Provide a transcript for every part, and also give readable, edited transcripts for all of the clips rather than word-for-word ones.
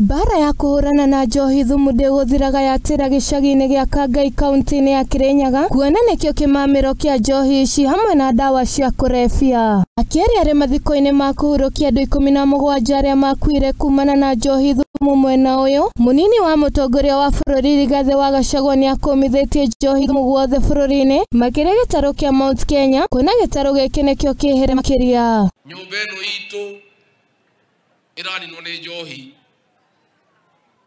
Bara ya Kuhurana na Njohi Thumu ndĩgũthiraga yatĩra gicagi-ini gĩa Kangai kaunti-ini ya Kirinyaga kuona nĩkĩo kĩmamĩro kĩa njohi ici hamwe na ndawa cia kũrebia. Akiaria arĩ mathiko-ini ma kuhurukia andũ 17 arĩa makuire kumana na Njohi Thumu mwena ũyũ, Munini wa mutongoria wa bururi Rigathi Gachagua nĩakumithitie Njohi Thumu guothe bururi-ini makiria gĩtarũ kĩa Mt.kenya kuona gĩtarũ gĩkĩ nĩkĩo kĩhere makiria. Nyũmba ĩno itũ ĩraninwo nĩ njohi.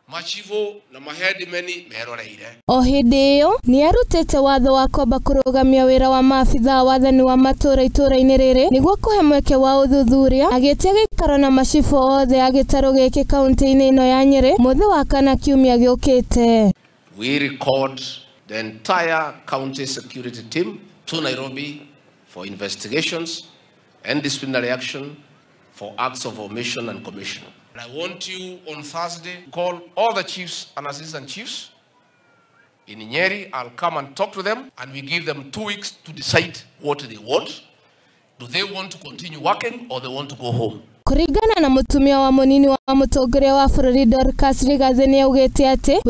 Machivo na mahedimeni meroreire. O hindi iyo niarutite watho wa kwamba kurugamia wira wa maafitha wathani wa matura itura-ini riri niguo kuhe mweke wa uthuthuria agitia gikaro na machivo othe a gitaru giki kaunti-ini ino ya Nyeri muthi wa kana kiumia giukite. We record the entire county security team to Nairobi for investigations and disciplinary action for acts of omission and commission. I want you on Thursday to call all the chiefs and assistant chiefs in Nyeri. I'll come and talk to them and we give them 2 weeks to decide what they want. Do they want to continue working or they want to go home? Kuringana na Mutumia wa Munini wa mutongoria wa bururi Dorcas Rigathi nĩaugĩte atĩ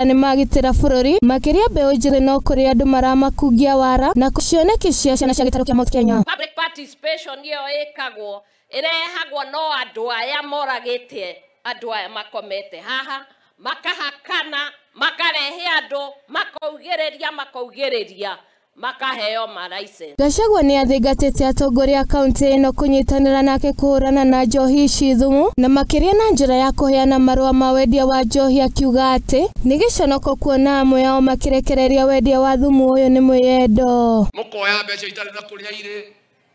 ni magitĩra bururi makiria mbeu njĩrĩ no kũrĩ andũ maramakungia wara na cioneki cia ciana cia gĩtarũ kĩa Mt.kenya. Public participation iyo ĩkagwo irehagwo no andũ aya moragĩte andũ aya makomete haha makahakana makarehe andũ makaugĩrĩria makaheo ma license. Gachagua nĩathingatĩte atongoria kaunti ino kunyitanĩra nake Kuhurana na njohi ici thumu na makiria na njira ya kuheana marũa ma wendia wa njohi akiuga atĩ nĩ gĩconoko kuona amwe ao makirekereria wendia wa thumu ũyũ nĩ mwĩyendo. Mũkoya mbeca itarĩ na kũrĩa irĩ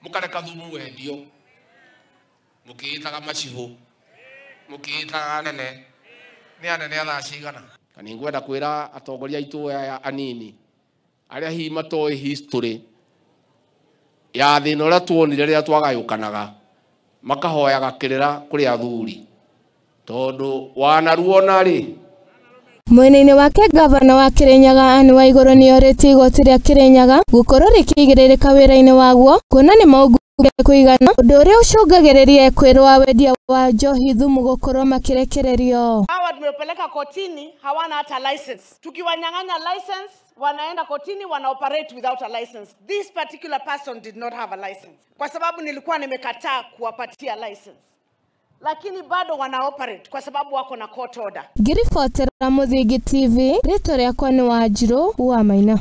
mũkareka thumu wendio mũkĩĩtaga machivo mũkĩĩtaga nene nĩ anene athaa cigana. Kana ngwenda kwĩra atongoria aitũ aya anini aria hi matoĩ history ya thĩna ũrĩa tuonire rĩrĩa twagayũkanaga makahoyaga kĩrĩra kũrĩ athuri tondũ wanaruona rĩ. Mwena-inĩ wake gavana wa Kirinyaga Anne wa igũrũ nĩorĩtie igoti rĩa Kirinyaga gũkorwo rĩkĩigĩrĩrĩka wĩra-inĩ waguo kuona nĩ maũngu kuigana ũndũ ũrĩa ũcũngagĩrĩria kwĩrwo wendia wa njohi thumu gũkorwo makirekererio. Hawa tumepeleka kotini hawana hata license. Tukiwanyang'anya license wanaenda kotini wana operate without a license. This particular person did not have a license. Kwa sababu nilikuwa nimekataa kuwapatia license. Lakini bado wana operate kwa sababu wako na court order. Ngiribotera Muthingi TV, rĩtwa rĩakwa nĩ Wanjirũ wa Maina.